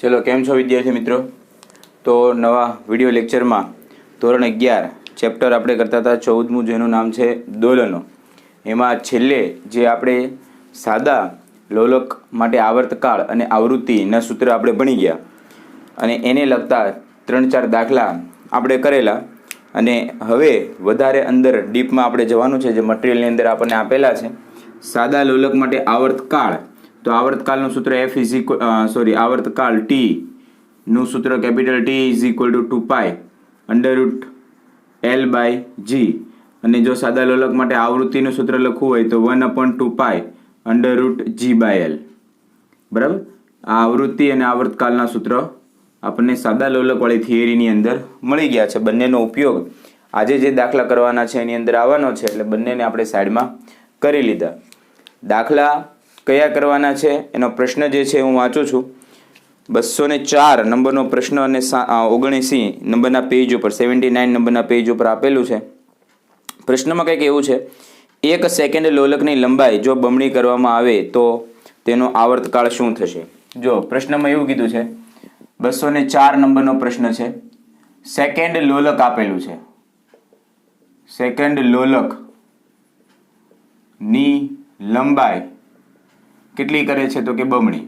चलो केम छो विद्यार्थी मित्रों। तो नवा विडियो लेक्चर में धोरण 11 चेप्टर आपणे करता था 14मु जेनुं नाम छे दोलनो। एमां छेल्ले जे आपणे सादा लोलक माटे आवर्तकाळ अने आवृत्तिना सूत्र आपणे भणी गया अने एने लगता 3-4 दाखला आपणे करेला अने हवे वधारे अंदर डीपमां आपणे जवानुं छे। जे मटीरियलनी अंदर आपणे आपेला छे सादा लोलक माटे आवर्तकाळ, तो आवर्तकाळनुं सूत्र आवर्तकाळ T નું सूत्र कैपिटल T = 2π √L/G અને જો સાદા લોલક માટે આવૃત્તિનું સૂત્ર લખવું હોય તો 1/2π √G/L। બરાબર, આ આવૃત્તિ અને આવર્તકાળના સૂત્ર આપણને સાદા લોલકવાળી થિયરીની અંદર મળી ગયા છે। બંનેનો ઉપયોગ આજે જે દાખલા કરવાના છે એની અંદર આવવાનો છે, એટલે બંનેને આપણે સાઈડમાં કરી લીધા। દાખલા કયા કરવાના છે એનો પ્રશ્ન જે છે હું વાંચું છું। 204 નંબરનો પ્રશ્ન અને 79 નંબરના પેજ ઉપર 79 નંબરના પેજ ઉપર આપેલું છે। પ્રશ્નમાં કંઈક એવું છે, 1 સેકન્ડ લોલકની લંબાઈ જો બમણી કરવામાં આવે તો તેનો આવર્તકાળ શું થશે। જો પ્રશ્નમાં એવું કીધું છે, 204 નંબરનો પ્રશ્ન છે, સેકન્ડ લોલક આપેલું છે, સેકન્ડ લોલક ની લંબાઈ કેટલી કરે છે તો કે બમણી।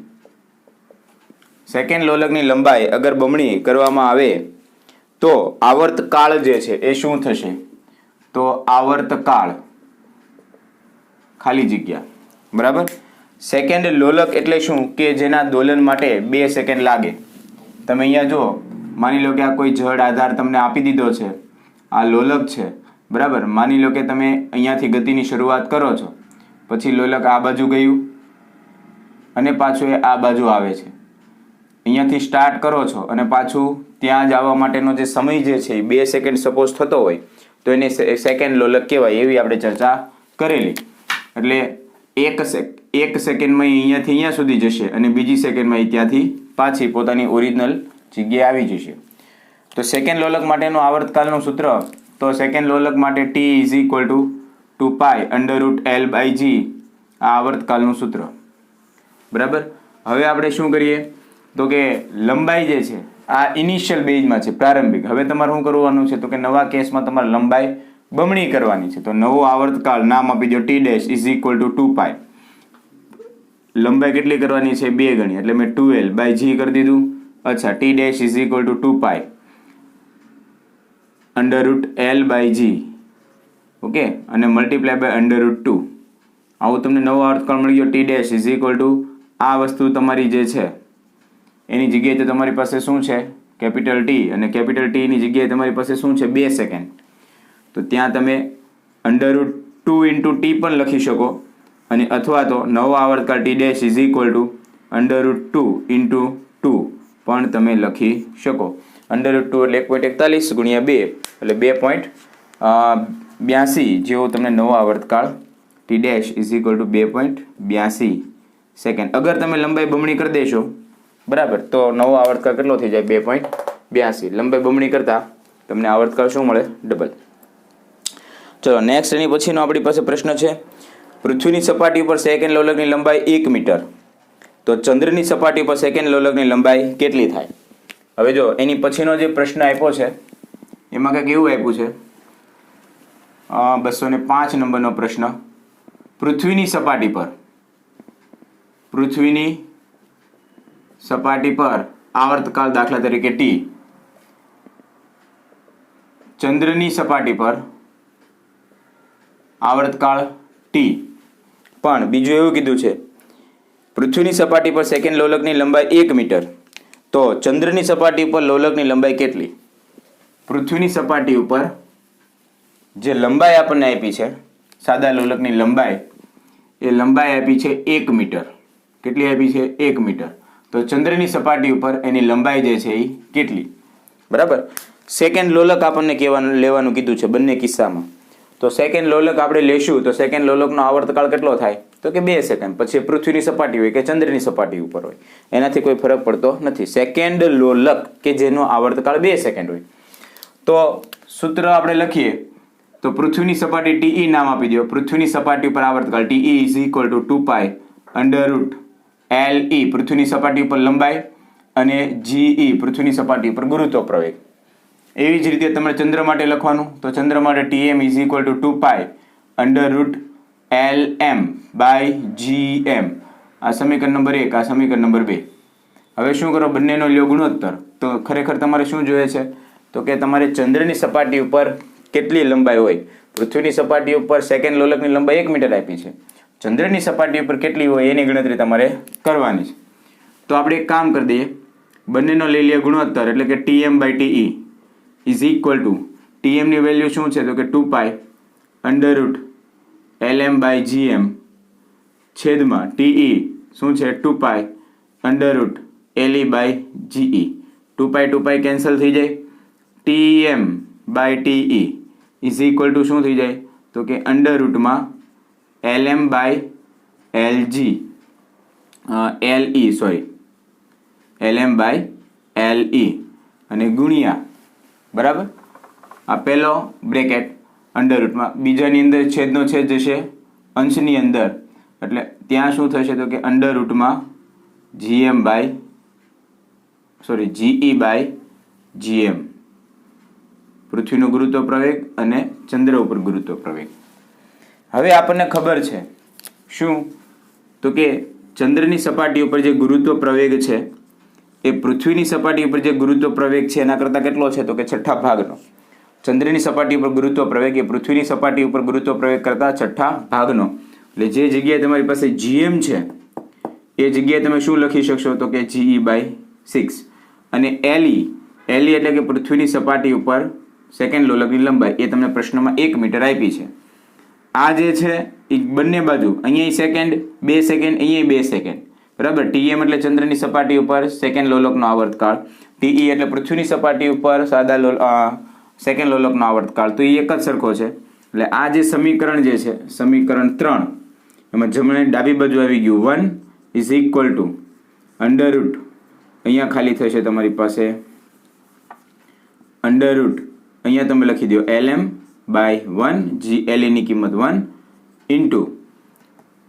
સેકન્ડ લોલકની લંબાઈ અગર બમણી કરવામાં આવે તો આવર્તકાળ જે છે એ શું થશે? તો આવર્તકાળ ખાલી જગ્યા। બરાબર, સેકન્ડ લોલક એટલે શું કે જેના દોલન માટે 2 સેકન્ડ લાગે। તમે અહીંયા જો માની લો કે આ કોઈ જડ આધાર તમને આપી દીધો છે, આ લોલક છે। બરાબર, માની લો કે તમે અહીંયાથી ગતિની શરૂઆત કરો છો, પછી લોલક આ બાજુ ગયું અને પાછું એ આ બાજુ આવે છે। અહીંયાથી સ્ટાર્ટ કરો છો અને પાછું ત્યાં જવા માટેનો જે સમય જે છે 2 સેકન્ડ સપોઝ થતો હોય તો એને સેકન્ડ લોલક કહેવાય, એવી આપણે ચર્ચા કરેલી। એટલે એક સેકન્ડમાં અહીંયાથી અહીંયા સુધી જશે અને બીજી સેકન્ડમાં ત્યાંથી પાછી પોતાની ઓરિજિનલ જગ્યાએ આવી જશે। તો સેકન્ડ લોલક માટેનું આવર્તકાળનું સૂત્ર, તો સેકન્ડ લોલક માટે T = 2π √L/G આ આવર્તકાળનું સૂત્ર। બરાબર, હવે આપણે શું કરીએ તો કે લંબાઈ જે છે આ ઇનિશિયલ બેઝમાં છે, પ્રારંભિક। હવે તમારે શું કરવાનું છે તો કે નવા કેસમાં તમારે લંબાઈ બમણી કરવાની છે। તો નવો આવર્તકાળ નામ આપી દો T' = 2π। લંબાઈ કેટલી કરવાની છે? 2 ગણી, એટલે મેં 2L/G કરી દીધું। અચ્છા, T' = 2π √L/G, ઓકે, અને મલ્ટીપ્લાય બાય √2। આવું તમને નવો આવર્તકાળ મળી ગયો। T' = આ વસ્તુ તમારી જે છે એની જગ્યાએ તો તમારી પાસે શું છે? કેપિટલ T, અને કેપિટલ T ની જગ્યાએ તમારી પાસે શું છે? 2 સેકન્ડ। તો ત્યાં તમે √2 × T પણ લખી શકો, અને અથવા તો નવો આવર્તકાળ T' = √2 × 2 પણ તમે લખી શકો। √2 એટલે 1.41 × 2 એટલે 2.82 જેવો તમને નવો આવર્તકાળ T' = 2.82 સેકન્ડ। અગર તમે લંબાઈ બમણી કરી દેશો, બરાબર, તો નવો આવર્તકાળ કેટલો થઈ જાય? 2.82। લંબાઈ બમણી કરતા તમને આવર્તકાળ શું મળે? ડબલ। ચલો નેક્સ્ટ, એની પછીનો આપણી પાસે પ્રશ્ન છે, પૃથ્વીની સપાટી ઉપર સેકન્ડ લોલકની લંબાઈ 1 મીટર, તો ચંદ્રની સપાટી પર સેકન્ડ લોલકની લંબાઈ કેટલી થાય? હવે જો એની પછીનો જે પ્રશ્ન આપ્યો છે એમાં કંઈક એવું આપ્યું છે, 205 નંબરનો પ્રશ્ન, પૃથ્વીની સપાટી પર આવર્તકાળ દાખલા તરીકે T, ચંદ્રની સપાટી પર આવર્તકાળ T, પણ બીજું એવું કીધું છે પૃથ્વીની સપાટી પર સેકન્ડ લોલકની લંબાઈ 1 મીટર, તો ચંદ્રની સપાટી પર લોલકની લંબાઈ કેટલી? પૃથ્વીની સપાટી ઉપર જે લંબાઈ આપણને આપી છે સાદા લોલકની લંબાઈ, એ લંબાઈ આપી છે 1 મીટર। કેટલી આપી છે? 1 મીટર। તો ચંદ્રની સપાટી ઉપર એની લંબાઈ જે છે એ કેટલી? બરાબર, સેકન્ડ લોલક આપણને લેવાનું કીધું છે બંને કિસ્સામાં। તો સેકન્ડ લોલક આપણે લેશું તો સેકન્ડ લોલકનો આવર્તકાળ કેટલો થાય તો કે 2 સેકન્ડ। પછી પૃથ્વીની સપાટી હોય કે ચંદ્રની સપાટી ઉપર હોય એનાથી કોઈ ફરક પડતો નથી। સેકન્ડ લોલક કે જેનો આવર્તકાળ 2 સેકન્ડ હોય, તો સૂત્ર આપણે લખીએ તો પૃથ્વીની સપાટી TE નામ આપી દો। પૃથ્વીની સપાટી ઉપર આવર્તકાળ TE = 2π √LE, પૃથ્વીની સપાટી ઉપર લંબાઈ અને GE પૃથ્વીની સપાટી ઉપર ગુરુત્વ પ્રવેગ. એવી જ રીતે તમારે ચંદ્ર માટે લખવાનું, તો ચંદ્ર માટે TM is equal to 2π √LM by GM. આ સમીકરણ નંબર 1, આ સમીકરણ નંબર 2. હવે શું કરો, બંનેનો લ્યો ગુણોત્તર. તો ખરેખર તમારે શું જોઈએ છે, તો કે તમારે ચંદ્રની સપાટી ઉપર કેટલી લંબાઈ હોય. પૃથ્વીની સપાટી ઉપર સેકન્ડ લોલકની લંબાઈ 1 મીટર આપી છે. ચંદ્રની સપાટી ઉપર કેટલી હોય એની ગણતરી તમારે કરવાની છે. તો આપણે એક કામ કરી દઈએ, બંનેનો લઈ લઈએ ગુણોત્તર, એટલે કે TM by TE is equal to, TM ની વેલ્યુ શું છે, તો કે 2π √LM બાય GM છેદમાં TE શું છે, 2π √LE બાય GE. 2π કેન્સલ થઈ જાય. TM by TE is equal to શું થઈ જાય, તો કે √LM by LM by LE અને ગુણ્યા, બરાબર, આ પહેલો બ્રેકેટ અંડરરૂટમાં, બીજાની અંદર છેદનો છેદ જશે અંશની અંદર, એટલે ત્યાં શું થશે, તો કે GE બાય GM. પૃથ્વીનો ગુરુત્વ પ્રવેગ અને ચંદ્ર ઉપર ગુરુત્વ પ્રવેગ. હવે આપણને ખબર છે શું, તો કે ચંદ્રની સપાટી ઉપર જે ગુરુત્વ પ્રવેગ છે એ પૃથ્વીની સપાટી ઉપર જે ગુરુત્વ પ્રવેગ છે એના કરતાં કેટલો છે, તો કે 6ઠ્ઠા ભાગનો. ચંદ્રની સપાટી ઉપર ગુરુત્વ પ્રવેગ એ પૃથ્વીની સપાટી ઉપર ગુરુત્વ પ્રવેગ કરતાં 6ઠ્ઠા ભાગનો. એટલે જે જગ્યાએ તમારી પાસે GM છે એ જગ્યાએ તમે શું લખી શકશો, તો કે GE બાય 6. અને LE એટલે કે પૃથ્વીની સપાટી ઉપર સેકન્ડ લોલકની લંબાઈ એ તમને પ્રશ્નમાં 1 મીટર આપી છે. આ જે છે એ બંને બાજુ, અહીંયા સેકન્ડ, 2 સેકન્ડ, અહીંયા 2 સેકન્ડ, બરાબર. TM એટલે ચંદ્રની સપાટી ઉપર સેકન્ડ લોલકનો આવર્તકાળ, TE એટલે પૃથ્વીની સપાટી ઉપર સેકન્ડ લોલકનો આવર્તકાળ, તો એ એક જ સરખો છે. એટલે આ જે સમીકરણ જે છે, સમીકરણ 3, એમાં જમણે ડાબી બાજુ આવી ગયું 1 ઇઝ ઇક્વલ ટુ √ અહીંયા ખાલી થશે તમારી પાસે √ અહીંયા તમે લખી દો LM બાય 1, GLE ની કિંમત 1 ઇન્ટુ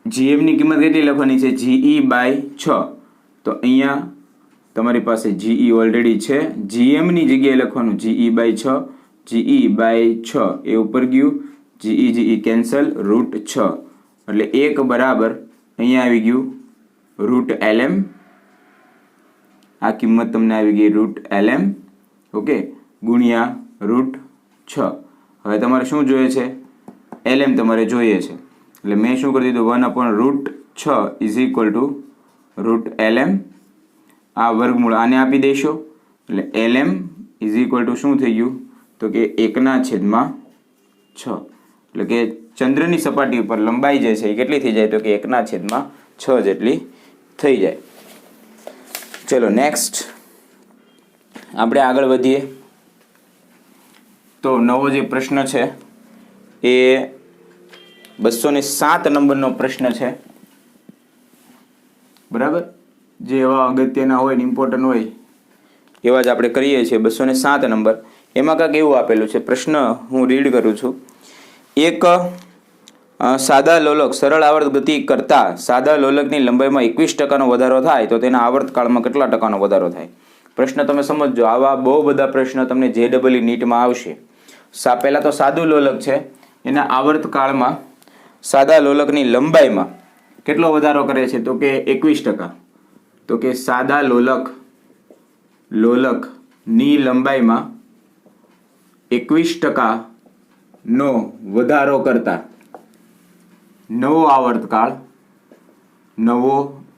GM ની કિંમત કેટલી લખવાની છે, GE બાય 6. તો અહીંયા તમારી પાસે GE ઓલરેડી છે, GM ની જગ્યાએ લખવાનું GE બાય 6, GE બાય 6 એ ઉપર ગયું, GE કેન્સલ, √6, એટલે 1 બરાબર અહીંયા આવી ગયું √LM. આ કિંમત તમને આવી ગઈ √LM, ઓકે, ગુણ્યા √6. હવે તમારે શું જોઈએ છે, LM તમારે જોઈએ છે, એટલે મેં શું કરી દીધું, 1/√6 ઇઝ ઇક્વલ ટુ √LM. આ વર્ગમૂળ આને આપી દેશો, એટલે LM ઇઝ ઇક્વલ ટુ શું થઈ ગયું, તો કે 1/6. એટલે કે ચંદ્રની સપાટી ઉપર લંબાઈ જે છે એ કેટલી થઈ જાય, તો કે 1/6 જેટલી થઈ જાય. ચલો નેક્સ્ટ આપણે આગળ વધીએ. તો નવો જે પ્રશ્ન છે એ 207 નંબરનો પ્રશ્ન છે, બરાબર. જે એવા અગત્યના હોય ને ઇમ્પોર્ટન્ટ હોય એવા જ આપણે કરીએ છીએ. 207 નંબર, એમાં કાંઈક એવું આપેલું છે. પ્રશ્ન હું રીડ કરું છું. એક સાદા લોલક સરળ આવર્ત ગતિ કરતાં સાદા લોલકની લંબાઈમાં 21% વધારો થાય તો તેના આવર્તકાળમાં કેટલા ટકાનો વધારો થાય? પ્રશ્ન તમે સમજજો. આવા બહુ બધા પ્રશ્ન તમને JEE નીટમાં આવશે. પહેલાં તો સાદું લોલક છે, એના આવર્તકાળમાં સાદા લોલકની લંબાઈમાં કેટલો વધારો કરે છે, તો કે 21%. તો કે સાદા લોલકની લંબાઈમાં 21%નો વધારો કરતા નવો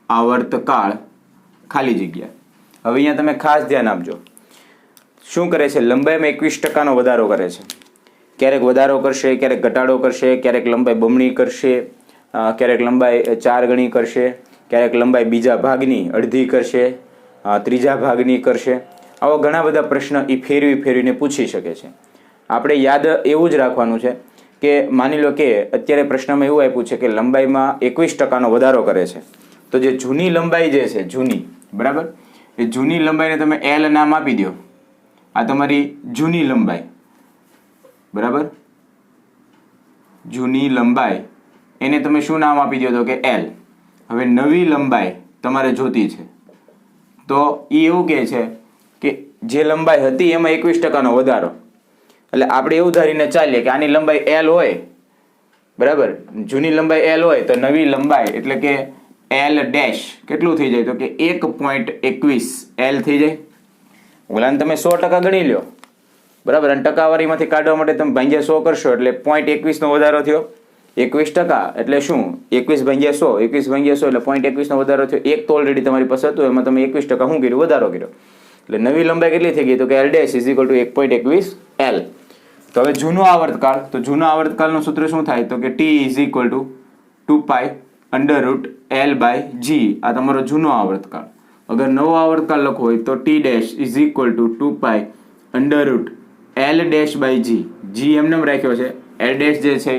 આવર્તકાળ ખાલી જગ્યા. હવે અહીંયા તમે ખાસ ધ્યાન આપજો. શું કરે છે, લંબાઈમાં 21%નો વધારો કરે છે. ક્યારેક વધારો કરશે, ક્યારેક ઘટાડો કરશે, ક્યારેક લંબાઈ બમણી કરશે, ક્યારેક લંબાઈ 4 ગણી કરશે, ક્યારેક લંબાઈ બીજા ભાગની અડધી કરશે, ત્રીજા ભાગની કરશે. આવા ઘણા બધા પ્રશ્ન એ ફેરવીને પૂછી શકે છે. આપણે યાદ એવું જ રાખવાનું છે કે માની લો કે અત્યારે પ્રશ્નમાં એવું આપ્યું છે કે લંબાઈમાં 21%નો વધારો કરે છે. તો જે જૂની લંબાઈ જે છે, જૂની, બરાબર, એ જૂની લંબાઈને તમે L નામ આપી દો. આ તમારી જૂની લંબાઈ, બરાબર, જૂની લંબાઈ, એને તમે શું નામ આપી દો, તો કે L. હવે નવી લંબાઈ તમારે જોતી છે, તો એ એવું કહે છે કે જે લંબાઈ હતી એમાં 21% વધારો. એટલે આપણે એવું ધારીને ચાલીએ કે આની લંબાઈ L હોય, બરાબર, જૂની લંબાઈ L હોય તો નવી લંબાઈ એટલે કે L ડેશ કેટલું થઈ જાય? તો કે 1.21 L થઈ જાય. ઓલાને તમે 100% ગણી લો, બરાબર, અને ટકાવારીમાંથી કાઢવા માટે તમે ભાગ્યા 100 કરશો એટલે 0.21 નો વધારો થયો. 21% એટલે શું? 21 ભાગ્યા 100, 21 ભાગ્યા 100 એટલે 0.21 નો વધારો થયો. એક તો ઓલરેડી તમારી પાસે હતું, એમાં તમે 21% શું કર્યું? વધારો કર્યો. એટલે નવી લંબાઈ કેટલી થઈ ગઈ? તો કે L dash is equal two 1.21 L. તો હવે જૂનો આવર્તકાળ, તો જૂનો આવર્તકાળનું સૂત્ર શું થાય? તો કે T is equal to 2π √L/G. આ તમારો જૂનો આવર્તકાળ. અગર નવો આવર્તકાળ લખવો હોય તો T dash is equal to 2π √L'/G. G એમને રાખ્યો છે, L ડેશ જે છે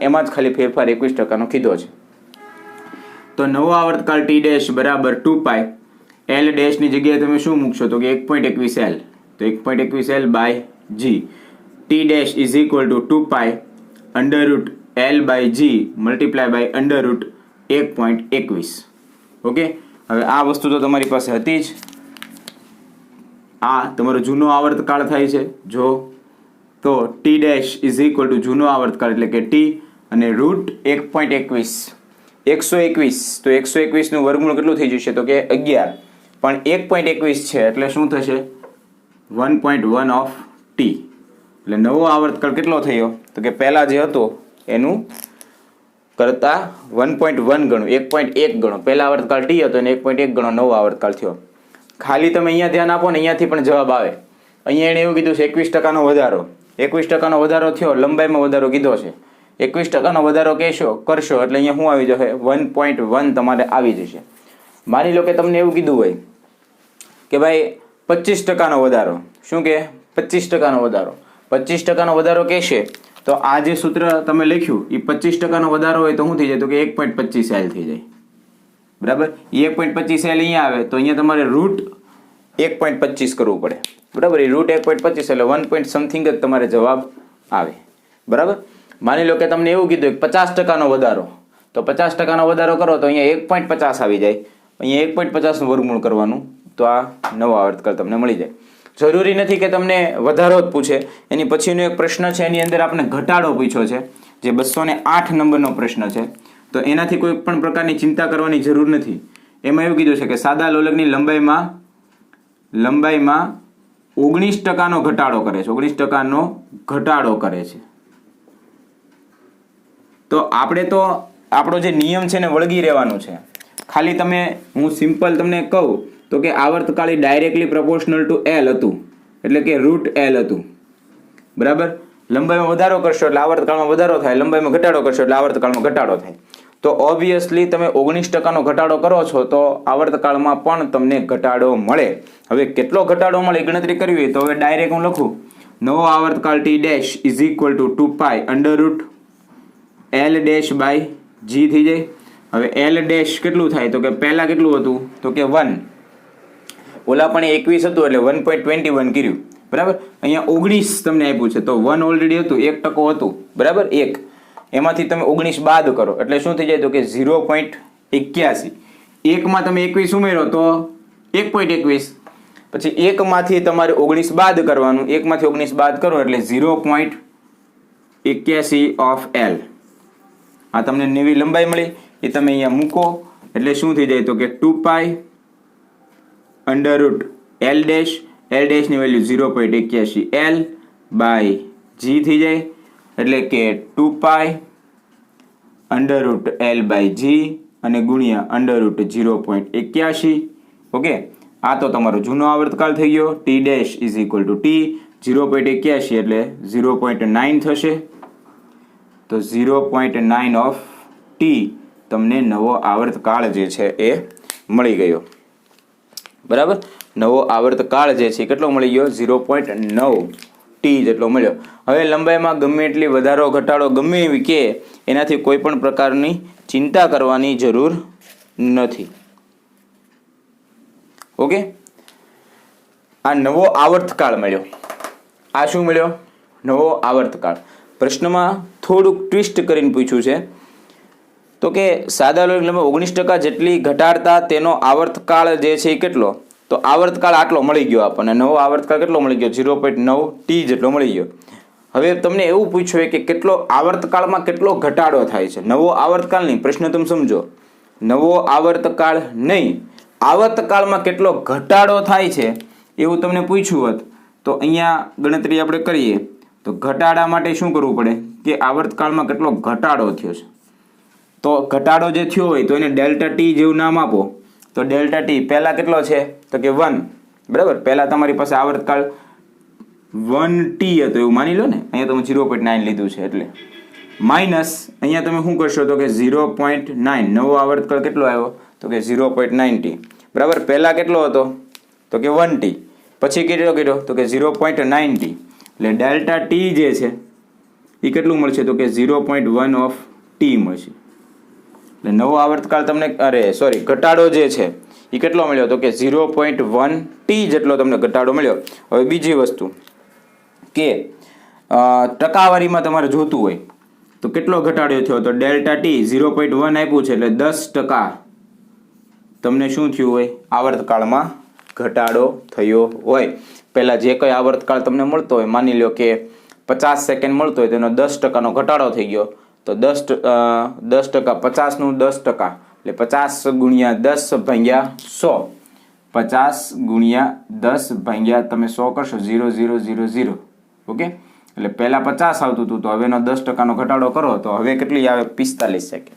એમાં જ ખાલી ફેરફાર 21% કીધો છે. તો નવો આવર્તકાળ T ડેશ બરાબર 2π L ડેશ ની જગ્યાએ તમે શું મૂકશો? તો કે 1.21 L. તો 1.21 L/G. T dash is equal to 2π √L/G multiply by √1.21. Okay, હવે આ વસ્તુ તો તમારી પાસે હતી જ. આ તમારો જૂનો આવર્તકાળ થાય છે. જો તો T dash is equal two જૂનો આવર્તકાળ એટલે કે T અને √1.21 121. તો 121 નું વર્ગમૂળ કેટલું થઈ જશે? તો કે 11. પણ 1.21 છે એટલે શું થશે? 1.1 ઓફ T. એટલે નવો આવર્તકાળ કેટલો થયો? તો કે પહેલા જે હતો એનું કરતા 1.1 ગણો, 1.1 ગણો. પહેલા આવર્તકાળ T હતો અને 1.1 ગણો નવો આવર્તકાળ થયો. ખાલી તમે અહીંયા ધ્યાન આપો ને, અહીંયાથી પણ જવાબ આવે. અહીંયા એણે એવું કીધું છે 21% વધારો. 21% વધારો થયો, લંબાઈમાં વધારો કીધો છે. 21% વધારો કરશો એટલે અહીંયા શું આવી જશે? 1.1 તમારે આવી જશે. માની લો કે તમને એવું કીધું હોય કે ભાઈ 25% વધારો. શું કે 25% વધારો? 25% વધારો કહેશે તો આ જે સૂત્ર તમે લખ્યું એ 25% વધારો હોય તો શું થઈ જાય? તો કે 1.25 L થઈ જાય. બરાબર, એ 1.25 L અહીંયા આવે તો અહીંયા તમારે √1.25 કરવું પડે. બરાબર, એ √1.25 એટલે 1 સમથિંગ જ તમારે જવાબ આવે. બરાબર, માની લો કે તમને એવું કીધું 50% વધારો, તો 50% વધારો કરો તો અહીંયા 1.50 આવી જાય. અહીંયા 1.50 નું વર્ગમૂળ કરવાનું, તો આ નવો આવર્તકાળ તમને મળી જાય. જરૂરી નથી કે તમને વધારો જ પૂછે. એની પછીનો એક પ્રશ્ન છે, એની અંદર આપણે ઘટાડો પૂછ્યો છે, જે 208 નંબરનો પ્રશ્ન છે. તો એનાથી કોઈ પણ પ્રકારની ચિંતા કરવાની જરૂર નથી. એમાં એવું કીધું છે કે સાદા લોલકની લંબાઈમાં 19% ઘટાડો કરે છે. 19% ઘટાડો કરે છે. તો આપણે તો આપણો જે નિયમ છે ને વળગી રહેવાનું છે. ખાલી તમે, હું સિમ્પલ તમને કહું તો કે આવર્તકાળ ડાયરેક્ટલી પ્રોપોર્શનલ ટુ L હતું, એટલે કે √L હતું. બરાબર, લંબાઈમાં વધારો કરશો એટલે આવર્તકાળમાં વધારો થાય, લંબાઈમાં ઘટાડો કરશો એટલે આવર્તકાળમાં ઘટાડો થાય. તો ઓબ્વિયસલી તમે 19% ઘટાડો કરો છો તો આવર્તકાળમાં પણ તમને ઘટાડો મળે. હવે કેટલો ઘટાડો મળે ગણતરી કરવી હોય તો હવે ડાયરેક્ટ હું લખું, નવો આવર્તકાળ T dash is equal to 2π √L'/G થઈ જાય. હવે L ડેશ કેટલું થાય? તો કે પહેલા કેટલું હતું? તો કે 1. ઓલા પણ 21 હતું એટલે 1.21 કર્યું. બરાબર, અહીંયા 19 તમને આપ્યું છે તો 1 ઓલરેડી હતું, 1% હતું. બરાબર, 1 એમાંથી તમે 19 બાદ કરો એટલે શું થઈ જાય? તો કે 0.81. 1 માં તમે 21 ઉમેરો તો 1.21. પછી 1 માંથી તમારે 19 બાદ કરવાનું, 1 માંથી 19 બાદ કરો એટલે 0.81 ઓફ L. આ તમને નવી લંબાઈ મળી, એ તમે અહીંયા મૂકો એટલે શું થઈ જાય? તો કે 2π √L ડેશ, L ડેશ ની વેલ્યુ 0.81 L/G થઈ જાય. એટલે કે 2π √L/G અને ગુણ્યા √0.81. ઓકે, આ તો તમારો જૂનો આવર્તકાળ થઈ ગયો. T dash is equal two T 0.81 એટલે 0.9 થશે. તો 0.9 ઓફ T તમને નવો આવર્તકાળ જે છે એ મળી ગયો. બરાબર, નવો આવર્તકાળ જે છે કેટલો મળી ગયો? 0.9 T જેટલો મળ્યો. હવે લંબાઈમાં ગમે એટલી વધારો ઘટાડો ગમે એવી કે એનાથી કોઈ પણ પ્રકારની ચિંતા કરવાની જરૂર નથી. ઓકે, આ નવો આવર્તકાળ મળ્યો. આ શું મળ્યો? નવો આવર્તકાળ. પ્રશ્નમાં થોડુંક ટ્વિસ્ટ કરીને પૂછ્યું છે. તો કે સાદા લોલક લંબાઈ 19% જેટલી ઘટાડતા તેનો આવર્તકાળ જે છે એ કેટલો? તો આવર્તકાળ આટલો મળી ગયો આપણને. નવો આવર્તકાળ કેટલો મળી ગયો? 0.9t જેટલો મળી ગયો. હવે તમને એવું પૂછ્યું કે કેટલો આવર્તકાળમાં કેટલો ઘટાડો થાય છે. નવો આવર્તકાળ નહીં, પ્રશ્ન તમે સમજો. નવો આવર્તકાળ નહીં, આવર્તકાળમાં કેટલો ઘટાડો થાય છે એવું તમને પૂછ્યું હોત તો અહીંયા ગણતરી આપણે કરીએ તો ઘટાડા માટે શું કરવું પડે કે આવર્તકાળમાં કેટલો ઘટાડો થયો છે. તો ઘટાડો જે થયો હોય તો એને ડેલ્ટા ટી જેવું નામ આપો. તો ડેલ્ટા ટી પહેલાં કેટલો છે તો કે 1, બરાબર. પહેલાં તમારી પાસે આવર્તકાળ 1t હતો એવું માની લો ને. અહીંયા તમે 0.9 લીધું છે એટલે માઇનસ અહીંયા તમે શું કરશો તો કે 0.9. નવો આવર્તકાળ કેટલો આવ્યો તો કે 0.9t, બરાબર. પહેલાં કેટલો હતો તો કે 1t, પછી કેટલો કર્યો તો કે 0.9t. એટલે ડેલ્ટા ટી જે છે એ કેટલું મળશે તો કે 0.1 ઓફ t મળશે. એટલે નવો આવર્તકાળ તમને ઘટાડો જે છે એ કેટલો મળ્યો તો કે 0.1t જેટલો તમને ઘટાડો મળ્યો. હવે બીજી વસ્તુ કે ટકાવારીમાં તમારે જોતું હોય તો કેટલો ઘટાડો થયો તો ડેલ્ટા ટી 0.1 આપ્યું છે એટલે 10% તમને શું થયું હોય આવર્તકાળમાં ઘટાડો થયો હોય. પહેલાં જે કંઈ આવર્તકાળ તમને મળતો હોય, માની લો કે 50 સેકન્ડ મળતો હોય તેનો 10%નો ઘટાડો થઈ ગયો તો 10% 50નું 10% એટલે 50 ગુણ્યા 10 ભાગ્યા 100. 50 ગુણ્યા 10 ભાગ્યા તમે 100 કરશો 0,000. ઓકે, એટલે પહેલાં 50 આવતું હતું તો હવેનો 10%નો ઘટાડો કરો તો હવે કેટલી આવે 45 સેકન્ડ.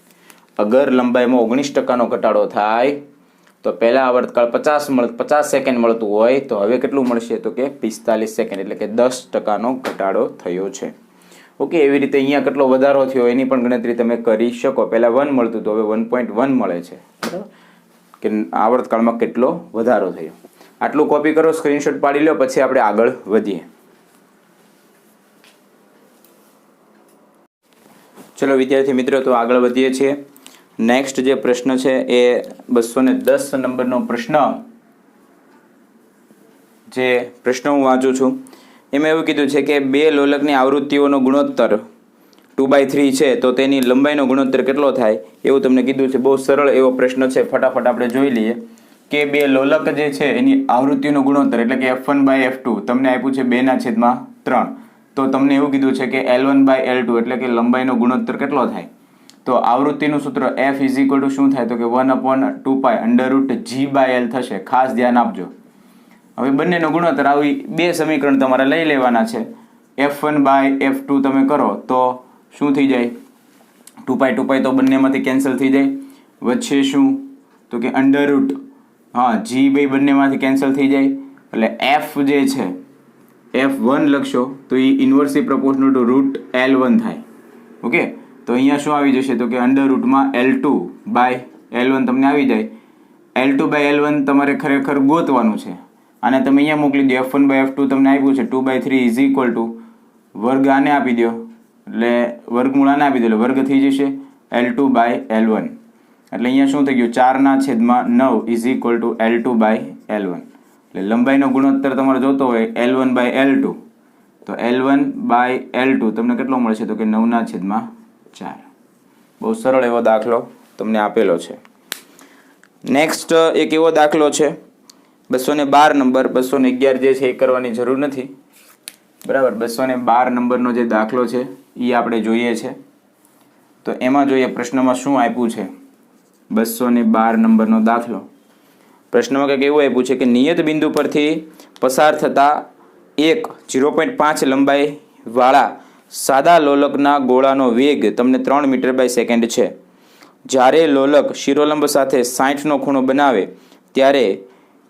અગર લંબાઈમાં 19%નો ઘટાડો થાય તો પહેલા આવર્તકાળ 50 સેકન્ડ મળતું હોય તો હવે કેટલું મળશે તો કે 45 સેકન્ડ, એટલે કે 10%નો ઘટાડો થયો છે. ઓકે, એવી રીતે અહીંયા કેટલો વધારો થયો એની પણ ગણતરી તમે કરી શકો. પહેલાં 1 મળતું તો હવે 1.1 મળે છે, બરાબર. કે આવર્તકાળમાં કેટલો વધારો થયો. આટલું કોપી કરો, સ્ક્રીનશોટ પાડી લો, પછી આપણે આગળ વધીએ. ચલો વિદ્યાર્થી મિત્રો, તો આગળ વધીએ છીએ. નેક્સ્ટ જે પ્રશ્ન છે એ 210 નંબરનો પ્રશ્ન. જે પ્રશ્ન હું વાંચું છું એમાં એવું કીધું છે કે બે લોલકની આવૃત્તિઓનો ગુણોત્તર 2/3 છે તો તેની લંબાઈનો ગુણોત્તર કેટલો થાય એવું તમને કીધું છે. બહુ સરળ એવો પ્રશ્ન છે, ફટાફટ આપણે જોઈ લઈએ કે બે લોલક જે છે એની આવૃત્તિનો ગુણોત્તર એટલે કે f1/f2 તમને આપ્યું છે 2/3. તો તમને એવું કીધું છે કે L1/L2 એટલે કે લંબાઈનો ગુણોત્તર કેટલો થાય. તો આવૃત્તિનું સૂત્ર f શું થાય તો કે 1/2π √g/L થશે. ખાસ ધ્યાન આપજો. હવે બંનેનો ગુણોત્તર આવી બે સમીકરણ તમારે લઈ લેવાના છે. f1/f2 તમે કરો તો શું થઈ જાય 2π તો બંનેમાંથી કેન્સલ થઈ જાય. વચ્ચે શું તો કે g બંનેમાંથી કેન્સલ થઈ જાય. એટલે f જે છે f1 લખશો તો એ ઇન્વર્સલી પ્રોપોર્શનલ ટુ √L1 થાય. ઓકે, તો અહીંયા શું આવી જશે તો કે √L2/L1 તમને આવી જાય. L2/L1 તમારે ખરેખર ગોતવાનું છે અને તમે અહીંયા મોકલી દો. f1/f2 તમને આપ્યું છે 2/3 વર્ગ આને આપી દો એટલે વર્ગમૂળ આને આપી દો એટલે વર્ગ થઈ જશે L2/L1. એટલે અહીંયા શું થઈ ગયું 4/9 L2/L1. એટલે લંબાઈનો ગુણોત્તર તમારે જોતો હોય L1/L2 તો L1/L2 તમને કેટલો મળશે તો કે 9/4. બહુ સરળ એવો દાખલો તમને આપેલો છે. નેક્સ્ટ એક એવો દાખલો છે 212 નંબર. 211 જે છે એ કરવાની જરૂર નથી, બરાબર. 212 નંબરનો જે દાખલો છે એ આપણે જોઈએ છે. તો એમાં જોઈએ પ્રશ્નમાં શું આપ્યું છે. 212 નંબરનો દાખલો. પ્રશ્નમાં કંઈક એવું આપ્યું છે કે નિયત બિંદુ પરથી પસાર થતા એક 0.5 લંબાઈ વાળા સાદા લોલકના ગોળાનો વેગ તમને 3 મીટર/સેકન્ડ છે. જ્યારે લોલક શિરોલંબ સાથે 60નો ખૂણો બનાવે ત્યારે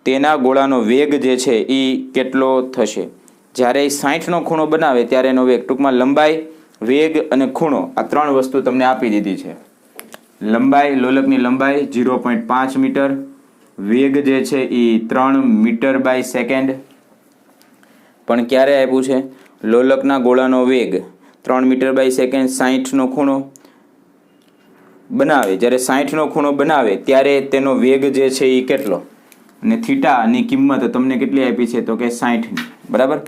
તેના ગોળાનો વેગ જે છે એ કેટલો થશે. જ્યારે 60નો ખૂણો બનાવે ત્યારે એનો વેગ, ટૂંકમાં લંબાઈ, વેગ અને ખૂણો આ ત્રણ વસ્તુ તમને આપી દીધી છે. લંબાઈ, લોલકની લંબાઈ 0.5 મીટર, વેગ જે છે એ 3 મીટર/સેકન્ડ. પણ ક્યારે આપ્યું છે લોલકના ગોળાનો વેગ 3 મીટર/સેકન્ડ, 60નો ખૂણો બનાવે. જ્યારે 60નો ખૂણો બનાવે ત્યારે તેનો વેગ જે છે એ કેટલો, અને થીટાની કિંમત તમને કેટલી આપી છે તો કે 60ની, બરાબર.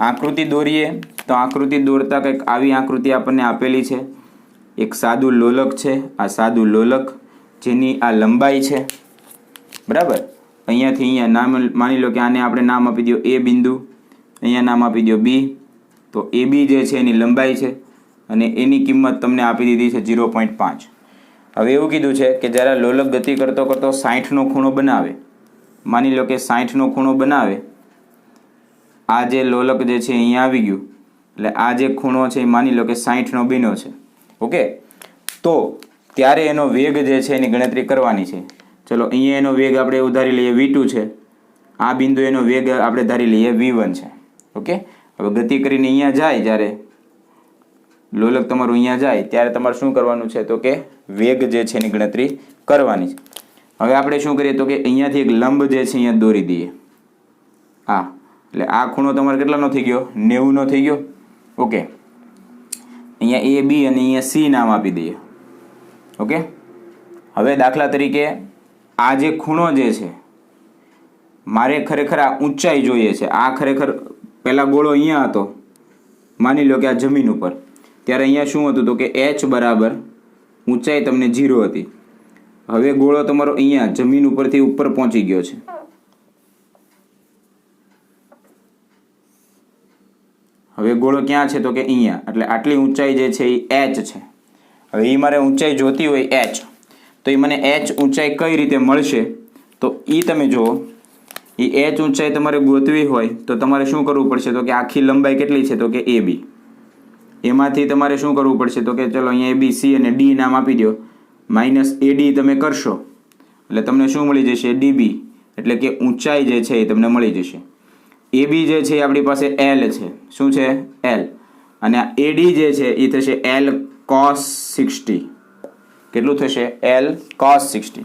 આકૃતિ દોરીએ તો આકૃતિ દોરતા કંઈક આવી આકૃતિ આપણને આપેલી છે. એક સાદું લોલક છે, આ સાદું લોલક જેની આ લંબાઈ છે, બરાબર. અહીંયાથી અહીંયા નામ માની લો કે આને આપણે નામ આપી દો એ બિંદુ, અહીંયા નામ આપી દો બી. તો એ બી જે છે એની લંબાઈ છે અને એની કિંમત તમને આપી દીધી છે 0.5. હવે એવું કીધું છે કે જ્યારે લોલક ગતિ કરતો કરતો 60નો ખૂણો બનાવે, માની લો કે 60નો ખૂણો બનાવે, આ જે લોલક જે છે અહીંયા આવી ગયું, એટલે આ જે ખૂણો છે એ માની લો કે 60નો બન્યો છે. ઓકે, તો ત્યારે એનો વેગ જે છે એની ગણતરી કરવાની છે. ચલો અહીંયા એનો વેગ આપણે ઉધારી લઈએ v2 છે, આ બિંદુ એનો વેગ આપણે ધારી લઈએ v1 છે. ઓકે, હવે ગતિ કરીને અહીંયા જાય, જ્યારે લોલક તમારું અહીંયા જાય ત્યારે તમારે શું કરવાનું છે તો કે વેગ જે છે એની ગણતરી કરવાની છે. હવે આપણે શું કરીએ તો કે અહીંયાથી એક લંબ જે છે અહીંયા દોરી દઈએ. એટલે આ ખૂણો તમારે કેટલાનો થઈ ગયો? 90નો થઈ ગયો. ઓકે, અહીંયા એ બી અને અહીંયા સી નામ આપી દઈએ. ઓકે, હવે દાખલા તરીકે આ જે ખૂણો જે છે મારે ખરેખર આ ઊંચાઈ જોઈએ છે. આ ખરેખર પહેલાં ગોળો અહીંયા હતો, માની લો કે આ જમીન ઉપર, ત્યારે અહીંયા શું હતું તો કે h બરાબર ઊંચાઈ તમને 0 હતી. હવે ગોળો તમારો અહીંયા જમીન ઉપરથી ઉપર પહોંચી ગયો છે. હવે ગોળો ક્યાં છે તો કે અહીંયા, એટલે આટલી ઊંચાઈ જે છે એ h છે. હવે એ મારે ઊંચાઈ જોતી હોય h, તો એ મને h ઊંચાઈ કઈ રીતે મળશે તો એ તમે જુઓ. એ h ઊંચાઈ તમારે ગોતવી હોય તો તમારે શું કરવું પડશે તો કે આખી લંબાઈ કેટલી છે તો કે AB, એમાંથી તમારે શું કરવું પડશે તો કે ચલો અહીંયા ABC અને D નામ આપી દો, માઇનસ AD તમે કરશો એટલે તમને શું મળી જશે? DB, એટલે કે ઊંચાઈ જે છે એ તમને મળી જશે. AB જે છે એ આપણી પાસે L છે. શું છે? L. અને AD જે છે એ થશે L cos 60. કેટલું થશે? L cos 60.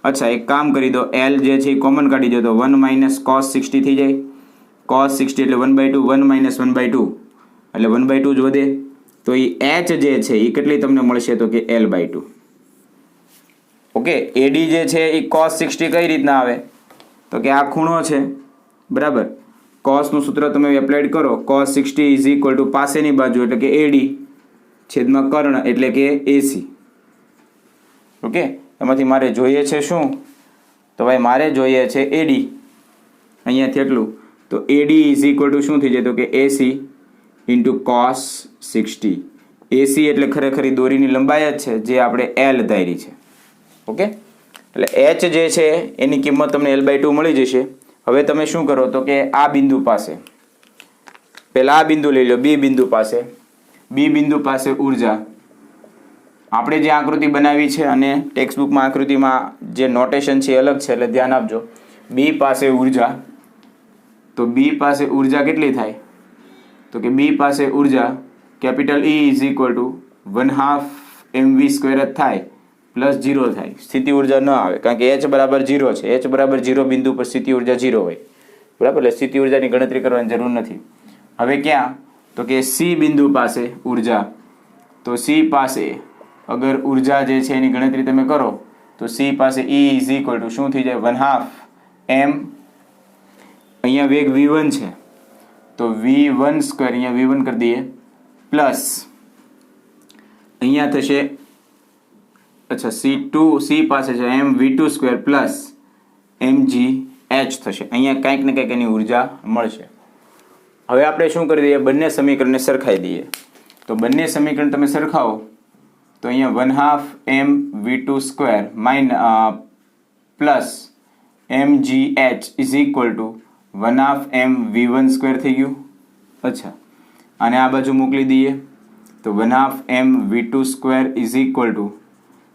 અચ્છા, એક કામ કરી દો, L જે છે એ કોમન કાઢી દો તો 1 માઇનસ cos 60 થઈ જાય. cos 60 એટલે 1/2, 1 માઇનસ 1/2 એટલે 1/2 જ વધે. તો એ h જે છે એ કેટલી તમને મળશે તો કે L/2. ઓકે, AD જે છે એ cos 60 કઈ રીતના આવે તો કે આ ખૂણો છે બરાબર, cosનું સૂત્ર તમે એપ્લાઇડ કરો, cos 60 ઇઝ ઇક્વલ ટુ પાસેની બાજુ એટલે કે AD છેદમાં કર્ણ એટલે કે AC. ઓકે, એમાંથી મારે જોઈએ છે શું તો ભાઈ મારે જોઈએ છે AD. અહીંયાથી એટલું તો AD ઇઝ ઇક્વલ ટુ શું થઈ જાય તો કે AC ઇન્ટુ cos 60. AC એટલે ખરેખર દોરીની લંબાઈ જ છે જે આપણે L ધારી છે. ઓકે, એટલે h જે છે એની કિંમત તમને L/2 મળી જશે. હવે તમે શું કરો તો કે આ બિંદુ પાસે, પહેલા આ બિંદુ લઈ લો, B બિંદુ પાસે. B બિંદુ પાસે ઉર્જા આપણે જે આકૃતિ બનાવી છે અને ટેક્સ્ટબુકમાં આકૃતિમાં જે નોટેશન છે એ અલગ છે, એટલે ધ્યાન આપજો. B પાસે ઉર્જા, તો B પાસે ઉર્જા કેટલી થાય તો કે B પાસે ઉર્જા capital E is equal two 1/2 mv² જ થાય પ્લસ 0 થાય. સ્થિતિ ઉર્જા ન આવે કારણ કે h બરાબર 0 છે. h બરાબર 0 બિંદુ પર સ્થિતિ ઉર્જા 0 હોય બરાબર, એટલે સ્થિતિ ઉર્જાની ગણતરી કરવાની જરૂર નથી. હવે ક્યાં તો કે C બિંદુ પાસે ઉર્જા, તો C પાસે અગર ઉર્જા જે છે એની ગણતરી તમે કરો તો C પાસે E ઇઝ ઇક્વલ ટુ શું થઈ જાય? 1/2 m. અહીંયા વેગ v1 છે તો v1² અહીંયા v1 કરી દઈએ પ્લસ અહીંયા થશે, અચ્છા C પાસે છે mv2² પ્લસ mgh થશે. અહીંયા કંઈક ને કંઈક એની ઉર્જા મળશે. હવે આપણે શું કરી દઈએ? બંને સમીકરણને સરખાઈ દઈએ. તો બંને સમીકરણ તમે સરખાવો તો અહીંયા 1/2 mv2² plus mgh is equal two 1/2 mv1² થઈ ગયું. અચ્છા, અને આ બાજુ મોકલી દઈએ તો 1/2 mv2² is equal two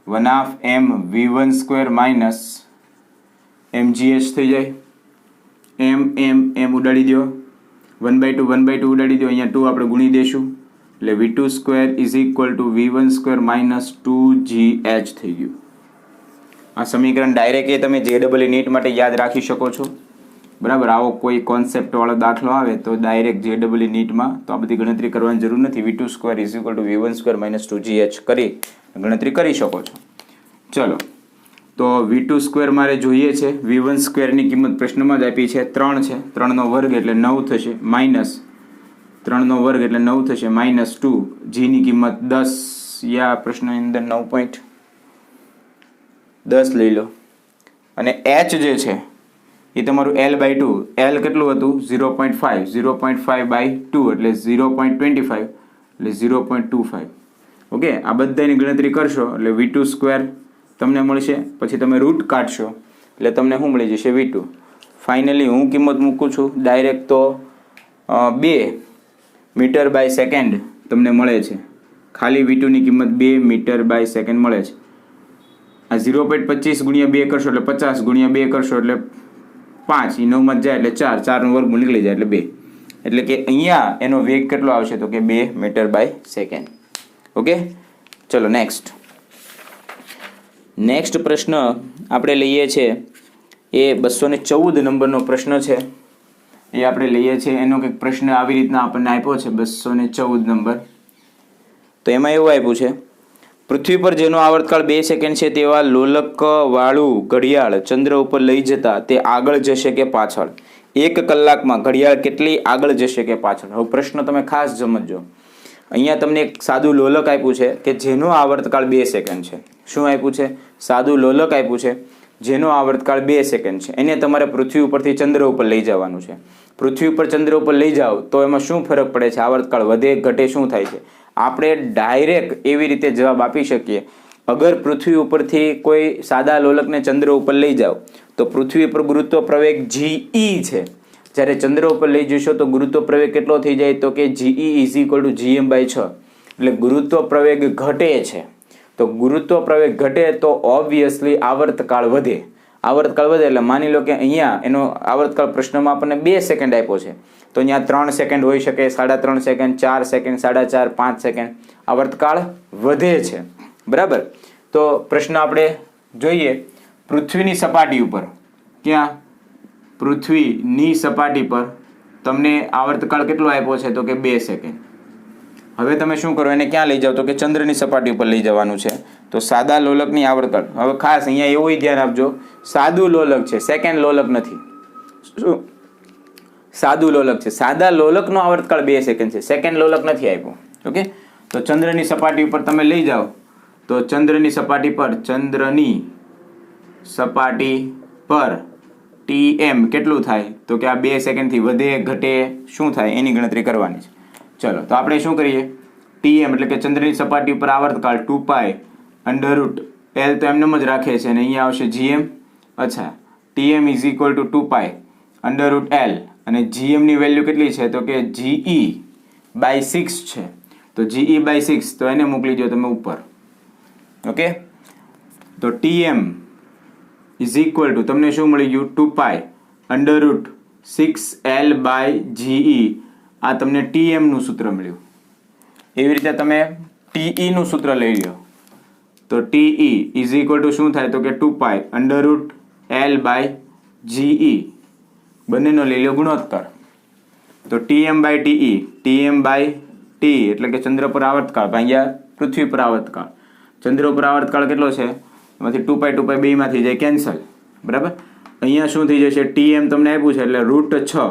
1/2 mv1² minus mgh થઈ જાય. m ઉડાડી દો, 1/2 ઉડાડી દો, અહીંયા 2 આપણે ગુણી દઈશું એટલે v2² is equal two v1² minus 2gh થઈ ગયું. આ સમીકરણ ડાયરેક્ટ એ તમે JEE નીટ માટે યાદ રાખી શકો છો બરાબર. આવો કોઈ કોન્સેપ્ટવાળો દાખલો આવે તો ડાયરેક્ટ JEE નીટમાં તો આ બધી ગણતરી કરવાની જરૂર નથી. v2² is equal two v1² minus 2gh કરી ગણતરી કરી શકો છો. ચલો, તો v2² મારે જોઈએ છે, v1² ની કિંમત પ્રશ્નમાં જ આપી છે 3 છે, 3નો વર્ગ એટલે 9 થશે, માઇનસ 3નો વર્ગ એટલે 9 થશે, માઇનસ 2, g ની કિંમત 10, યા પ્રશ્નની અંદર 9.10 લઈ લો. અને h જે છે એ તમારું L/2, L કેટલું હતું 0.5, 0.5/2 એટલે 0.25 એટલે 0.25. ઓકે, આ બધાની ગણતરી કરશો એટલે V2² તમને મળશે. પછી તમે રૂટ કાઢશો એટલે તમને શું મળી જશે V2. ફાઇનલી હું કિંમત મૂકું છું ડાયરેક્ટ તો 2 મીટર/સેકન્ડ તમને મળે છે. ખાલી V2ની કિંમત 2 મીટર/સેકન્ડ મળે છે. આ 0.25 ગુણ્યા 2 કરશો એટલે 50 ગુણ્યા 2 કરશો એટલે 5, એ 9માં જાય એટલે 4, 4નું વર્ગમૂળ નીકળી જાય એટલે 2. એટલે કે અહીંયા એનો વેગ કેટલો આવશે તો કે 2 મીટર/સેકન્ડ. ઓકે, ચલો નેક્સ્ટ પ્રશ્ન આપણે લઈએ છીએ એ 214 નંબરનો પ્રશ્ન છે. એ આપણે લઈએ છીએ એનો કંઈક પ્રશ્ન આવી રીતના આપણને આપ્યો છે 214 નંબર. તો એમાં એવું આપ્યું છે, પૃથ્વી પર જેનો આવર્તકાળ 2 સેકન્ડ છે તેવા લોલક વાળું ઘડિયાળ ચંદ્ર ઉપર લઈ જતા તે આગળ જશે કે પાછળ? 1 કલાકમાં ઘડિયાળ કેટલી આગળ જશે કે પાછળ? હવે પ્રશ્ન તમે ખાસ સમજજો. અહીંયા તમને એક સાદું લોલક આપ્યું છે કે જેનો આવર્તકાળ 2 સેકન્ડ છે. શું આપ્યું છે? સાદું લોલક આપ્યું છે જેનો આવર્તકાળ 2 સેકન્ડ છે. એને તમારે પૃથ્વી ઉપરથી ચંદ્ર ઉપર લઈ જવાનું છે. પૃથ્વી ઉપર ચંદ્ર ઉપર લઈ જાઓ તો એમાં શું ફરક પડે છે? આવર્તકાળ વધે ઘટે શું થાય છે? આપણે ડાયરેક્ટ એવી રીતે જવાબ આપી શકીએ, અગર પૃથ્વી ઉપરથી કોઈ સાદા લોલકને ચંદ્ર ઉપર લઈ જાઓ તો પૃથ્વી પર ગુરુત્વ પ્રવેગ GE છે. જ્યારે ચંદ્ર ઉપર લઈ જશો તો ગુરુત્વ પ્રવેગ કેટલો થઈ જાય તો કે GE = gm/6. એટલે ગુરુત્વ પ્રવેગ ઘટે છે. તો ગુરુત્વ પ્રવેગ ઘટે તો ઓબ્વિયસલી આવર્તકાળ વધે. આવર્તકાળ વધે એટલે માની લો કે અહીંયા એનો આવર્તકાળ પ્રશ્નમાં આપણને 2 સેકન્ડ આપ્યો છે તો અહીંયા 3 સેકન્ડ હોઈ શકે, 3.5 સેકન્ડ, 4 સેકન્ડ, 4.5, 5 સેકન્ડ આવર્તકાળ વધે છે. બરાબર. તો પ્રશ્ન આપણે જોઈએ પૃથ્વીની સપાટી ઉપર. ક્યાં? પૃથ્વીની સપાટી પર તમને આવર્તકાળ કેટલો આપ્યો છે તો કે 2 સેકન્ડ. હવે તમે શું કરો, એને ક્યાં લઈ જાઓ તો કે ચંદ્રની સપાટી ઉપર લઈ જવાનું છે. તો સાદા લોલકની આવર્તકાળ, હવે ખાસ અહીંયા એવું ધ્યાન આપજો, સાદું લોલક છે, સેકન્ડ લોલક નથી. શું? સાદું લોલક છે. સાદા લોલકનો આવર્તકાળ 2 સેકન્ડ છે, સેકન્ડ લોલક નથી આપ્યો. ઓકે, તો ચંદ્રની સપાટી ઉપર તમે લઈ જાઓ તો ચંદ્રની સપાટી પર TM કેટલું થાય તો કે આ 2 સેકન્ડથી વધે ઘટે શું થાય એની ગણતરી કરવાની છે. ચલો તો આપણે શું કરીએ, TM એટલે કે ચંદ્રની સપાટી ઉપર આવર્તકાળ 2π√L તો એમને જ રાખે છે અને અહીંયા આવશે GM. અચ્છા, TM = 2π√L અને GM ની વેલ્યુ કેટલી છે તો કે GE/6 છે. તો GE/6 તો એને મોકલી દો તમે ઉપર. ઓકે, તો TM = તમને શું મળી ગયું 2π√6L/GE. આ તમને TM નું સૂત્ર મળ્યું. એવી રીતે તમે TE નું સૂત્ર લઈ લો તો TE = શું થાય તો કે 2π√L/GE. બંનેનો લઈ લો ગુણોત્તર. તો TM/TE, TM/T એટલે કે ચંદ્ર પર આવર્તકાળ ભાગ્યા પૃથ્વી પર આવર્તકાળ. ચંદ્ર પર આવર્તકાળ કેટલો છે એમાંથી 2π બેમાંથી જાય કેન્સલ. બરાબર. અહીંયા શું થઈ જશે, TM તમને આપ્યું છે એટલે √6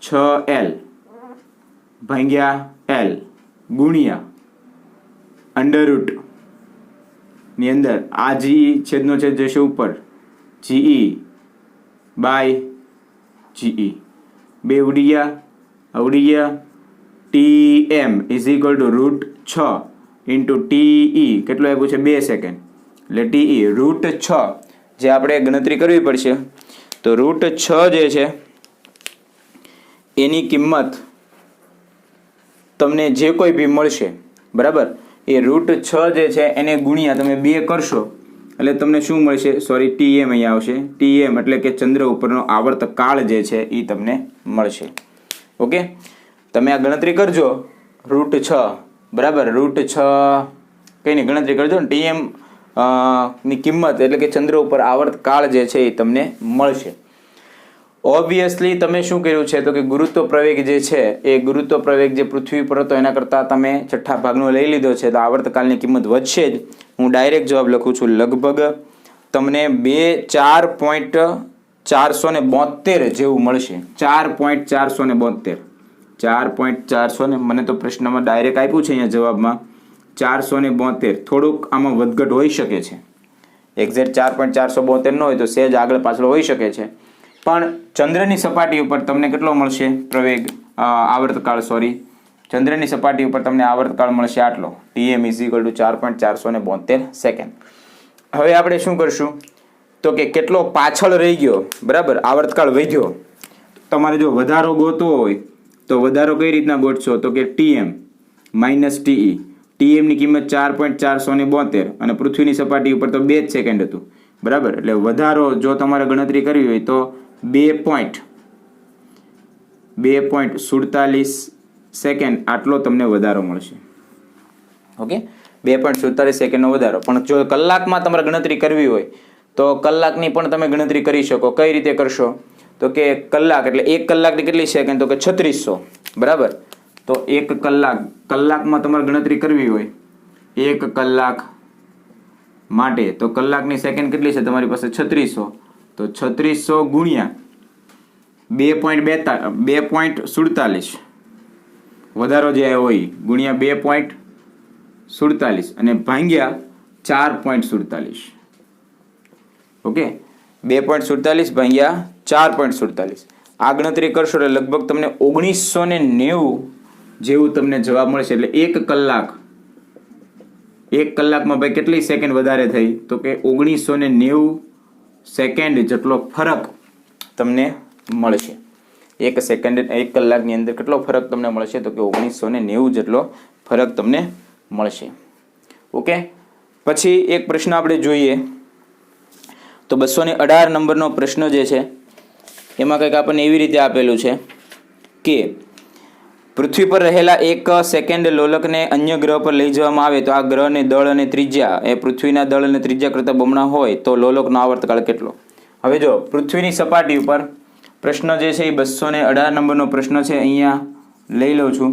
√6L ભાગ્યા L ગુણ્યા √ ની અંદર આ GE છેદનો છેદ જશે ઉપર, GE/GE 2 ઉડી ગયા. TM = √6 × TE કેટલું આપ્યું છે 2 સેકન્ડ એટલે TE √6 જે આપણે ગણતરી કરવી પડશે. તો √6 જે છે એની કિંમત તમને જે કોઈ ભી મળશે, બરાબર, એ √6 જે છે એને ગુણ્યા તમે 2 કરશો એટલે તમને શું મળશે, સોરી TM અહીંયા આવશે. TM એટલે કે ચંદ્ર ઉપરનો આવર્તકાળ જે છે એ તમને મળશે. ઓકે, તમે આ ગણતરી કરજો √6, બરાબર, √6 કંઈની ગણતરી કરજો ને TM ની કિંમત એટલે કે ચંદ્ર ઉપર આવર્તકાળ જે છે એ તમને મળશે. ઓબ્વિયસલી તમે શું કર્યું છે તો કે ગુરુત્વ પ્રવેગ જે છે એ ગુરુત્વ પ્રવેગ જે પૃથ્વી પર હતો એના કરતાં તમે છઠ્ઠા ભાગનો લઈ લીધો છે તો આવર્તકાળની કિંમત વધશે જ. હું ડાયરેક્ટ જવાબ લખું છું, લગભગ તમને 4.472 જેવું મળશે. 4.472 4.400 મને તો પ્રશ્નમાં ડાયરેક્ટ આપ્યું છે અહીંયા જવાબમાં 472. થોડુંક આમાં વધઘટ હોઈ શકે છે એક્ઝેક્ટ 4.472 ન હોય તો સહેજ આગળ પાછળ હોઈ શકે છે. પણ ચંદ્રની સપાટી ઉપર તમને કેટલો મળશે પ્રવેગ, આવર્તકાળ, ચંદ્રની સપાટી ઉપર તમને આવર્તકાળ મળશે આટલો, Tm = 4.472 સેકન્ડ. હવે આપણે શું કરશું તો કે કેટલો પાછળ રહી ગયો, બરાબર, આવર્તકાળ વધ્યો. તમારે જો વધારો ગોતવો હોય તો વધારો કઈ રીતના ગોતશો તો કે Tm - Te. Tm ની કિંમત 4.472 અને પૃથ્વીની સપાટી ઉપર તો 2 જ સેકન્ડ હતું, બરાબર. એટલે વધારો જો તમારે ગણતરી કરવી હોય તો 2.47 સેકન્ડ આટલો તમને વધારો મળશે. ઓકે, 2.47 સેકન્ડનો વધારો. પણ જો કલાકમાં તમારે ગણતરી કરવી હોય તો કલાકની પણ તમે ગણતરી કરી શકો. કઈ રીતે કરશો તો કે કલાક એટલે 1 કલાકની કેટલી સેકન્ડ તો કે 3600, બરાબર. તો 1 કલાકમાં તમારે ગણતરી કરવી હોય 1 કલાક માટે તો કલાકની સેકન્ડ કેટલી છે તમારી પાસે 3600. તો 3600 ગુણ્યા 2.47 વધારો જે હોય ગુણ્યા 2.47 અને ભાગ્યા 4.47. ઓકે, 2.47 ભાગ્યા 4.47 આ ગણતરી કરશો એટલે લગભગ તમને 1990 જેવું તમને જવાબ મળશે. એટલે 1 કલાકમાં ભાઈ કેટલી સેકન્ડ વધારે થઈ તો કે 1990 સેકન્ડ જેટલો ફરક તમને મળશે. 1 કલાકની અંદર કેટલો ફરક તમને મળશે તો કે 1990 જેટલો ફરક તમને મળશે. ઓકે, પછી એક પ્રશ્ન આપણે જોઈએ તો 218 નંબરનો પ્રશ્ન જે છે એમાં કંઈક આપણને એવી રીતે આપેલું છે કે પૃથ્વી પર રહેલા 1 સેકન્ડ લોલકને અન્ય ગ્રહ પર લઈ જવામાં આવે તો આ ગ્રહને દળ અને ત્રિજ્યા એ પૃથ્વીના દળ અને ત્રિજ્યા કરતાં બમણા હોય તો લોલકનો આવર્તકાળ કેટલો. હવે જો પૃથ્વીની સપાટી ઉપર પ્રશ્ન જે છે એ 218 નંબરનો પ્રશ્ન છે, અહીંયા લઈ લઉં છું.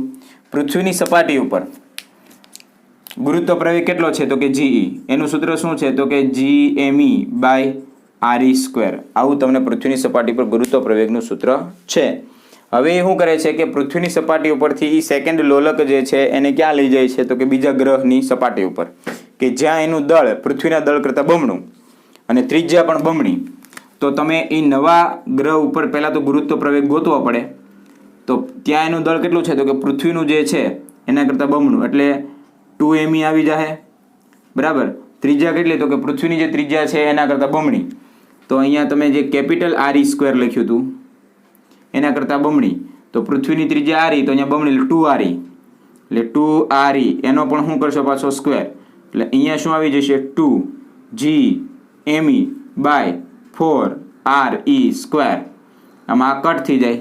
પૃથ્વીની સપાટી ઉપર ગુરુત્વ પ્રવેગ કેટલો છે તો કે Ge. એનું સૂત્ર શું છે તો કે Gme/re². આવું તમને પૃથ્વીની સપાટી પર ગુરુત્વ પ્રવેગનું સૂત્ર છે. હવે એ શું કરે છે કે પૃથ્વીની સપાટી ઉપરથી એ સેકન્ડ લોલક જે છે એને ક્યાં લઈ જાય છે તો કે બીજા ગ્રહની સપાટી ઉપર કે જ્યાં એનું દળ પૃથ્વીના દળ કરતાં બમણું અને ત્રિજ્યા પણ બમણી. તો તમે એ નવા ગ્રહ ઉપર પહેલાં તો ગુરુત્વ પ્રવેગ ગોતવો પડે. તો ત્યાં એનું દળ કેટલું છે તો કે પૃથ્વીનું જે છે એના કરતાં બમણું એટલે 2me આવી જાય, બરાબર. ત્રિજ્યા કેટલી તો કે પૃથ્વીની જે ત્રિજ્યા છે એના કરતાં બમણી. તો અહીંયા તમે જે કેપિટલ RE² લખ્યું હતું એના કરતાં બમણી. તો પૃથ્વીની ત્રિજ્યા RE તો અહીંયા બમણી એટલે 2RE. એટલે 2RE એનો પણ શું કરશો પાછો સ્ક્વેર. એટલે અહીંયા શું આવી જશે 2Gme/4RE². આમાં આ કટ થઈ જાય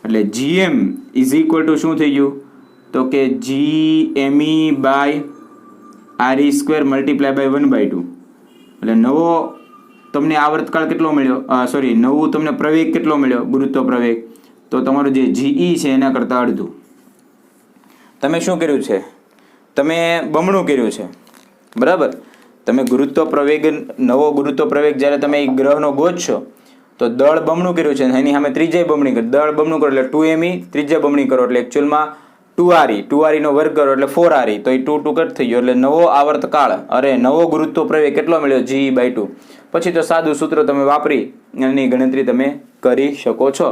એટલે Gm = શું થઈ ગયું તો કે Gme/RE² × 1/2. એટલે નવો તમને આવર્તકાળ કેટલો મળ્યો, નવું તમને પ્રવેગ કેટલો મળ્યો ગુરુત્વ પ્રવેગ તો તમારું જે Ge છે એના કરતાં અડધું. તમે શું કર્યું છે તમે બમણું કર્યું છે, બરાબર. તમે ગુરુત્વ પ્રવેગ નવો ગુરુત્વ પ્રવેગ જ્યારે તમે એક ગ્રહનો ગોતશો તો દળ બમણું કર્યું છે એની સામે ત્રિજ્યા બમણી કરો. દળ બમણું કરો એટલે 2me, ત્રિજ્યા બમણી કરો એટલે એકચ્યુઅલમાં 2RE નો વર્ગ કરો એટલે 4RE. તો એ 2 કટ થઈ ગયો એટલે નવો આવર્તકાળ નવો ગુરુત્વ પ્રવેગ કેટલો મળ્યો Ge/2. પછી તો સાદું સૂત્ર તમે વાપરી એની ગણતરી તમે કરી શકો છો.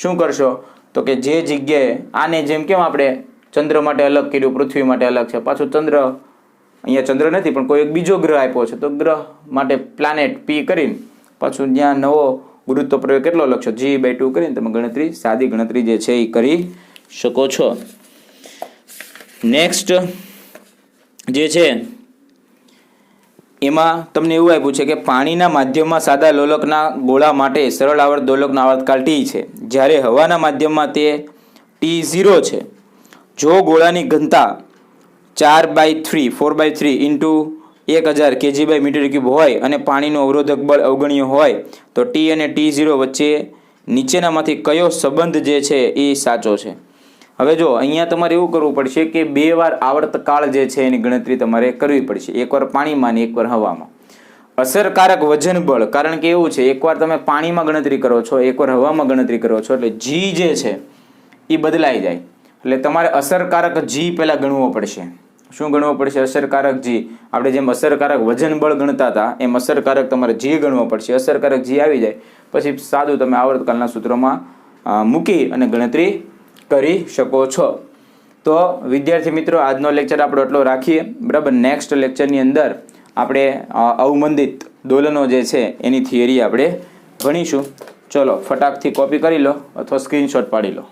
શું કરશો તો કે જે જગ્યાએ આને જેમ કેમ આપણે ચંદ્ર માટે અલગ કર્યું પૃથ્વી માટે અલગ છે, પાછું ચંદ્ર અહીંયા ચંદ્ર નથી પણ કોઈ એક બીજો ગ્રહ આપ્યો છે તો ગ્રહ માટે પ્લાનેટ P કરીને પાછું જ્યાં નવો ગુરુત્વ પ્રવેગ કેટલો લખશો Ge/2 કરીને તમે ગણતરી સાદી ગણતરી જે છે એ કરી શકો છો. નેક્સ્ટ જે છે એમાં તમને એવું આપ્યું છે કે પાણીના માધ્યમમાં સાદા લોલકના ગોળા માટે સરળ આવર્ત દોલકનો આવર્તકાળ T છે, જ્યારે હવાના માધ્યમમાં તે T0 છે. જો ગોળાની ઘનતા 4/3 × 1000 kg/m³ હોય અને પાણીનું અવરોધક બળ અવગણ્ય હોય તો T અને T0 વચ્ચે નીચેનામાંથી કયો સંબંધ જે છે એ સાચો છે. હવે જો અહીંયા તમારે એવું કરવું પડશે કે 2 વાર આવર્તકાળ જે છે એની ગણતરી તમારે કરવી પડશે, એકવાર પાણીમાં અને એકવાર હવામાં. અસરકારક વજન બળ, કારણ કે એવું છે એકવાર તમે પાણીમાં ગણતરી કરો છો એકવાર હવામાં ગણતરી કરો છો એટલે G જે છે એ બદલાઈ જાય. એટલે તમારે અસરકારક G પહેલાં ગણવો પડશે. શું ગણવો પડશે? અસરકારક જી. આપણે જેમ અસરકારક વજન બળ ગણતા હતા એમ અસરકારક તમારે જી ગણવો પડશે. અસરકારક જી આવી જાય પછી સાદું તમે આવર્તકાલના સૂત્રમાં મૂકી અને ગણતરી કરી શકો છો. તો વિદ્યાર્થી મિત્રો, આજનો લેક્ચર આપણે એટલો રાખીએ, બરાબર. નેક્સ્ટ લેક્ચરની અંદર આપણે અવમંદિત દોલનો જે છે એની થિયરી આપણે ભણીશું. ચલો, ફટાકથી કોપી કરી લો અથવા સ્ક્રીનશોટ પાડી લો.